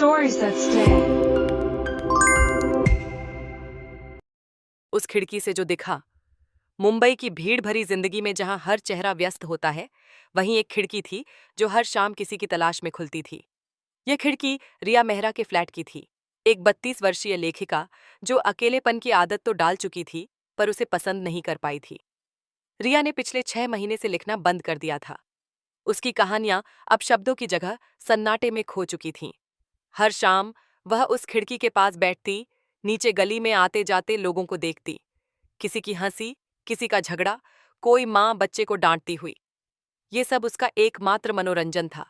Stories that stay. उस खिड़की से जो दिखा। मुंबई की भीड़ भरी जिंदगी में जहां हर चेहरा व्यस्त होता है, वहीं एक खिड़की थी जो हर शाम किसी की तलाश में खुलती थी। यह खिड़की रिया मेहरा के फ्लैट की थी। एक 32 वर्षीय लेखिका जो अकेलेपन की आदत तो डाल चुकी थी, पर उसे पसंद नहीं कर पाई थी। रिया ने पिछले 6 महीने से लिखना बंद कर दिया था। उसकी कहानियां अब शब्दों की जगह सन्नाटे में खो चुकी थीं। हर शाम वह उस खिड़की के पास बैठती, नीचे गली में आते जाते लोगों को देखती। किसी की हंसी, किसी का झगड़ा, कोई माँ बच्चे को डांटती हुई। ये सब उसका एकमात्र मनोरंजन था।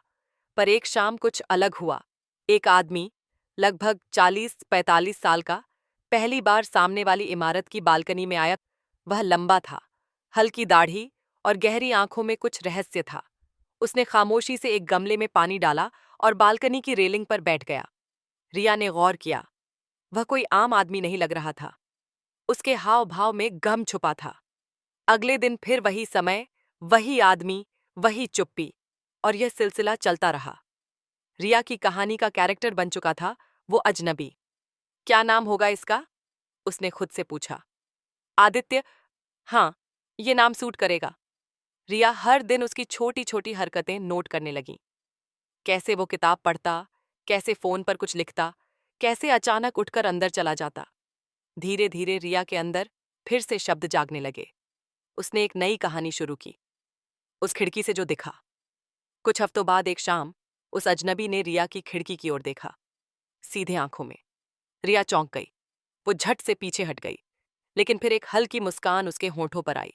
पर एक शाम कुछ अलग हुआ। एक आदमी, लगभग 40-45 साल का, पहली बार सामने वाली इमारत की बालकनी में आया। वह लंबा था, हल्की दाढ़ी और गहरी आंखों में कुछ रहस्य था। उसने खामोशी से एक गमले में पानी डाला और बालकनी की रेलिंग पर बैठ गया। रिया ने गौर किया। वह कोई आम आदमी नहीं लग रहा था। उसके हाव भाव में गम छुपा था। अगले दिन फिर वही समय, वही आदमी, वही चुप्पी, और यह सिलसिला चलता रहा। रिया की कहानी का कैरेक्टर बन चुका था वो अजनबी। क्या नाम होगा इसका? उसने खुद से पूछा। आदित्य। हाँ, ये नाम सूट करेगा। रिया हर दिन उसकी छोटी छोटी हरकतें नोट करने लगी। कैसे वो किताब पढ़ता, कैसे फोन पर कुछ लिखता, कैसे अचानक उठकर अंदर चला जाता। धीरे धीरे रिया के अंदर फिर से शब्द जागने लगे। उसने एक नई कहानी शुरू की, उस खिड़की से जो दिखा। कुछ हफ्तों बाद एक शाम उस अजनबी ने रिया की खिड़की की ओर देखा, सीधे आंखों में। रिया चौंक गई। वो झट से पीछे हट गई, लेकिन फिर एक हल्की मुस्कान उसके होठों पर आई।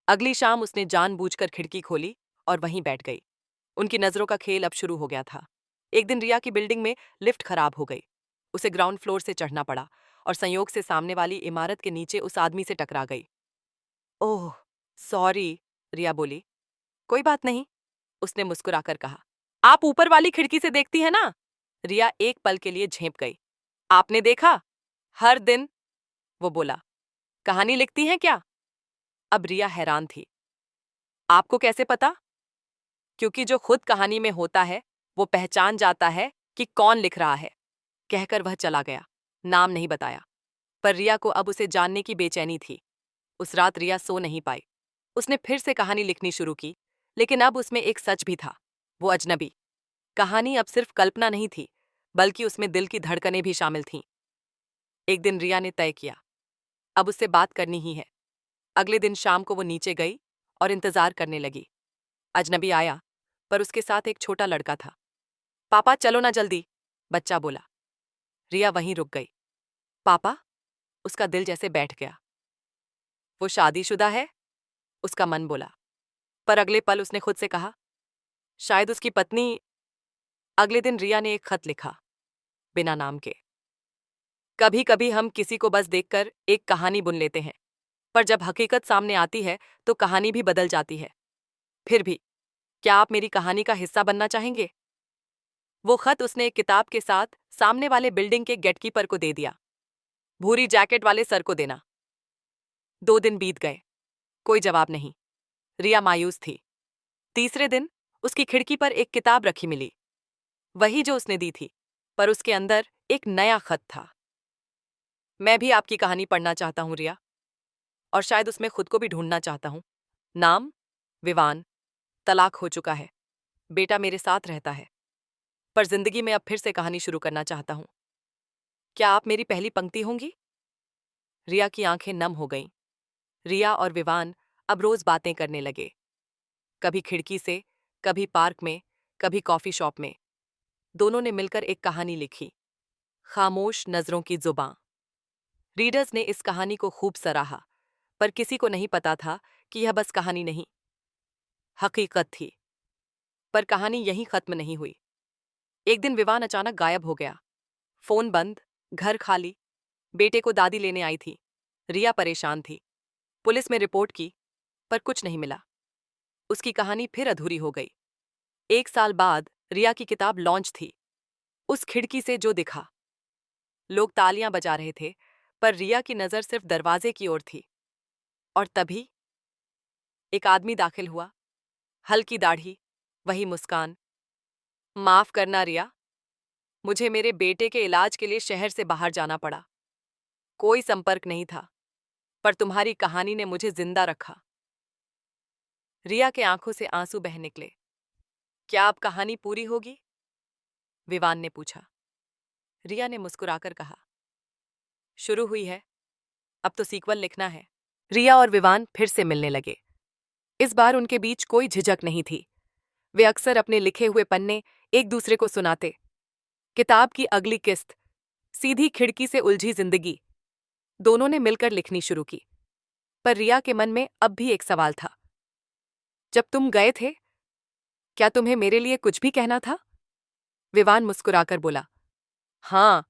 अगली शाम उसने जानबूझकर खिड़की खोली और वहीं बैठ गई। उनकी नजरों का खेल अब शुरू हो गया था। एक दिन रिया की बिल्डिंग में लिफ्ट खराब हो गई। उसे ग्राउंड फ्लोर से चढ़ना पड़ा और संयोग से सामने वाली इमारत के नीचे उस आदमी से टकरा गई। ओह, सॉरी, रिया बोली। कोई बात नहीं, उसने मुस्कुराकर कहा। आप ऊपर वाली खिड़की से देखती है ना? रिया एक पल के लिए झेंप गई। आपने देखा? हर दिन, वो बोला। कहानी लिखती हैं क्या? अब रिया हैरान थी। आपको कैसे पता? क्योंकि जो खुद कहानी में होता है वो पहचान जाता है कि कौन लिख रहा है। कहकर वह चला गया। नाम नहीं बताया। पर रिया को अब उसे जानने की बेचैनी थी। उस रात रिया सो नहीं पाई। उसने फिर से कहानी लिखनी शुरू की, लेकिन अब उसमें एक सच भी था, वो अजनबी। कहानी अब सिर्फ कल्पना नहीं थी, बल्कि उसमें दिल की धड़कनें भी शामिल थीं। एक दिन रिया ने तय किया, अब उससे बात करनी ही है। अगले दिन शाम को वो नीचे गई और इंतजार करने लगी। अजनबी आया, पर उसके साथ एक छोटा लड़का था। पापा चलो ना जल्दी, बच्चा बोला। रिया वहीं रुक गई। पापा? उसका दिल जैसे बैठ गया। वो शादीशुदा है? उसका मन बोला। पर अगले पल उसने खुद से कहा, शायद उसकी पत्नी। अगले दिन रिया ने एक खत लिखा, बिना नाम के। कभी कभी हम किसी को बस देखकर एक कहानी बुन लेते हैं, पर जब हकीकत सामने आती है तो कहानी भी बदल जाती है। फिर भी, क्या आप मेरी कहानी का हिस्सा बनना चाहेंगे? वो खत उसने एक किताब के साथ सामने वाले बिल्डिंग के गेटकीपर को दे दिया। भूरी जैकेट वाले सर को देना। 2 दिन बीत गए, कोई जवाब नहीं। रिया मायूस थी। तीसरे दिन उसकी खिड़की पर एक किताब रखी मिली, वही जो उसने दी थी, पर उसके अंदर एक नया खत था। मैं भी आपकी कहानी पढ़ना चाहता हूँ रिया, और शायद उसमें खुद को भी ढूंढना चाहता हूँ। नाम विवान, तलाक हो चुका है, बेटा मेरे साथ रहता है, पर जिंदगी में अब फिर से कहानी शुरू करना चाहता हूँ। क्या आप मेरी पहली पंक्ति होंगी? रिया की आंखें नम हो गईं। रिया और विवान अब रोज बातें करने लगे, कभी खिड़की से, कभी पार्क में, कभी कॉफी शॉप में। दोनों ने मिलकर एक कहानी लिखी, खामोश नजरों की जुबां। रीडर्स ने इस कहानी को खूब सराहा, पर किसी को नहीं पता था कि यह बस कहानी नहीं, हकीकत थी। पर कहानी यहीं खत्म नहीं हुई। एक दिन विवान अचानक गायब हो गया। फोन बंद, घर खाली। बेटे को दादी लेने आई थी। रिया परेशान थी। पुलिस में रिपोर्ट की, पर कुछ नहीं मिला। उसकी कहानी फिर अधूरी हो गई। 1 साल बाद रिया की किताब लॉन्च थी, उस खिड़की से जो दिखा। लोग तालियां बजा रहे थे, पर रिया की नजर सिर्फ दरवाजे की ओर थी। और तभी एक आदमी दाखिल हुआ, हल्की दाढ़ी, वही मुस्कान। माफ करना रिया, मुझे मेरे बेटे के इलाज के लिए शहर से बाहर जाना पड़ा। कोई संपर्क नहीं था, पर तुम्हारी कहानी ने मुझे जिंदा रखा। रिया के आंखों से आंसू बह निकले। क्या अब कहानी पूरी होगी? विवान ने पूछा। रिया ने मुस्कुराकर कहा, शुरू हुई है, अब तो सीक्वल लिखना है। रिया और विवान फिर से मिलने लगे। इस बार उनके बीच कोई झिझक नहीं थी। वे अक्सर अपने लिखे हुए पन्ने एक दूसरे को सुनाते। किताब की अगली किस्त, सीधी खिड़की से उलझी जिंदगी, दोनों ने मिलकर लिखनी शुरू की। पर रिया के मन में अब भी एक सवाल था। जब तुम गए थे, क्या तुम्हें मेरे लिए कुछ भी कहना था? विवान मुस्कुराकर बोला, हाँ,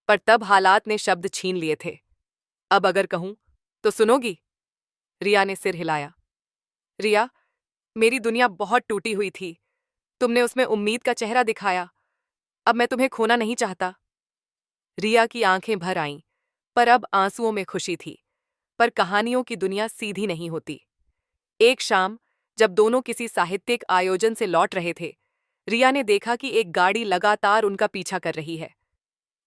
पर तब हालात ने शब्द छीन लिए थे। अब अगर कहूं तो सुनोगी? रिया ने सिर हिलाया। रिया, मेरी दुनिया बहुत टूटी हुई थी। तुमने उसमें उम्मीद का चेहरा दिखाया। अब मैं तुम्हें खोना नहीं चाहता। रिया की आंखें भर आईं, पर अब आंसुओं में खुशी थी। पर कहानियों की दुनिया सीधी नहीं होती। एक शाम, जब दोनों किसी साहित्यिक आयोजन से लौट रहे थे, रिया ने देखा कि एक गाड़ी लगातार उनका पीछा कर रही है।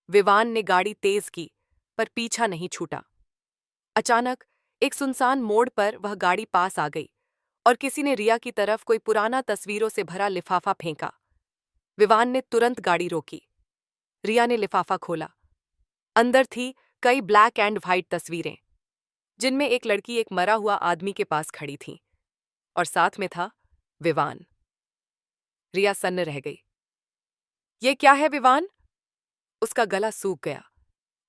विवान ने गाड़ी तेज की, पर पीछा नहीं छूटा। अचानक एक सुनसान मोड़ पर वह गाड़ी पास आ गई और किसी ने रिया की तरफ कोई पुराना तस्वीरों से भरा लिफाफा फेंका। विवान ने तुरंत गाड़ी रोकी। रिया ने लिफाफा खोला। अंदर थी कई ब्लैक एंड व्हाइट तस्वीरें, जिनमें एक लड़की एक मरा हुआ आदमी के पास खड़ी थी और साथ में था विवान। रिया सन्न रह गई। ये क्या है विवान? उसका गला सूख गया।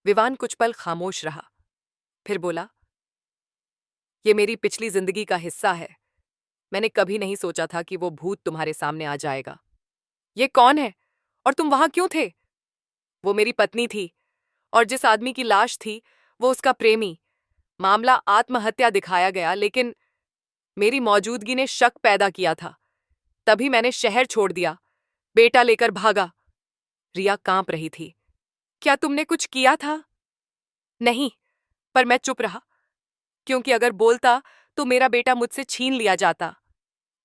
विवान कुछ पल खामोश रहा, फिर बोला, ये मेरी पिछली जिंदगी का हिस्सा है। मैंने कभी नहीं सोचा था कि वो भूत तुम्हारे सामने आ जाएगा। ये कौन है और तुम वहां क्यों थे? वो मेरी पत्नी थी और जिस आदमी की लाश थी वो उसका प्रेमी। मामला आत्महत्या दिखाया गया, लेकिन मेरी मौजूदगी ने शक पैदा किया था। तभी मैंने शहर छोड़ दिया, बेटा लेकर भागा। रिया कांप रही थी। क्या तुमने कुछ किया था? नहीं, पर मैं चुप रहा, क्योंकि अगर बोलता तो मेरा बेटा मुझसे छीन लिया जाता।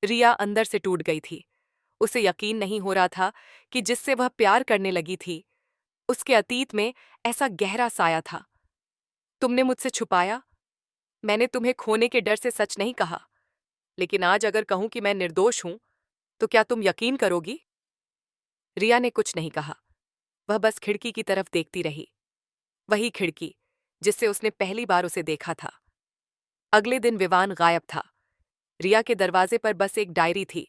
रिया अंदर से टूट गई थी। उसे यकीन नहीं हो रहा था कि जिससे वह प्यार करने लगी थी, उसके अतीत में ऐसा गहरा साया था। तुमने मुझसे छुपाया। मैंने तुम्हें खोने के डर से सच नहीं कहा, लेकिन आज अगर कहूं कि मैं निर्दोष हूं, तो क्या तुम यकीन करोगी? रिया ने कुछ नहीं कहा। वह बस खिड़की की तरफ देखती रही। वही खिड़की जिससे उसने पहली बार उसे देखा था। अगले दिन विवान गायब था। रिया के दरवाजे पर बस एक डायरी थी।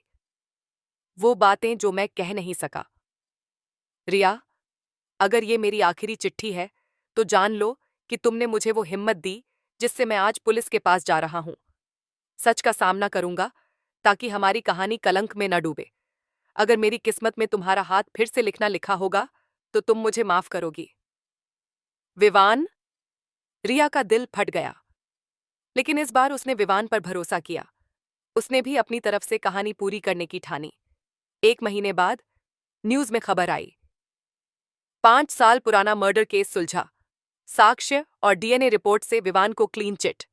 वो बातें जो मैं कह नहीं सका। रिया, अगर ये मेरी आखिरी चिट्ठी है, तो जान लो कि तुमने मुझे वो हिम्मत दी जिससे मैं आज पुलिस के पास जा रहा हूं। सच का सामना करूंगा, ताकि हमारी कहानी कलंक में न डूबे। अगर मेरी किस्मत में तुम्हारा हाथ फिर से लिखना लिखा होगा, तो तुम मुझे माफ करोगी। विवान? रिया का दिल फट गया, लेकिन इस बार उसने विवान पर भरोसा किया। उसने भी अपनी तरफ से कहानी पूरी करने की ठानी। 1 महीने बाद न्यूज में खबर आई, 5 साल पुराना मर्डर केस सुलझा। साक्ष्य और डीएनए रिपोर्ट से विवान को क्लीन चिट।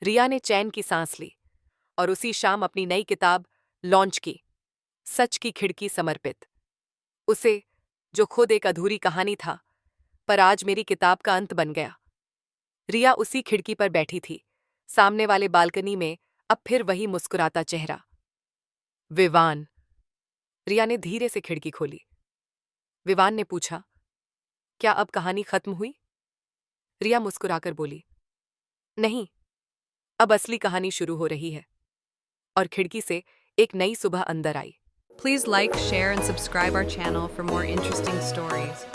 रिया ने चैन की सांस ली और उसी शाम अपनी नई किताब लॉन्च की, सच की खिड़की समर्पित। उसे, जो खुद एक अधूरी कहानी था, पर आज मेरी किताब का अंत बन गया। रिया उसी खिड़की पर बैठी थी, सामने वाले बालकनी में अब फिर वही मुस्कुराता चेहरा। विवान। रिया ने धीरे से खिड़की खोली। विवान ने पूछा, क्या अब कहानी खत्म हुई? रिया मुस्कुराकर बोली, नहीं, अब असली कहानी शुरू हो रही है। और खिड़की से एक नई सुबह अंदर आई। Please like, share, and subscribe our channel for more interesting stories.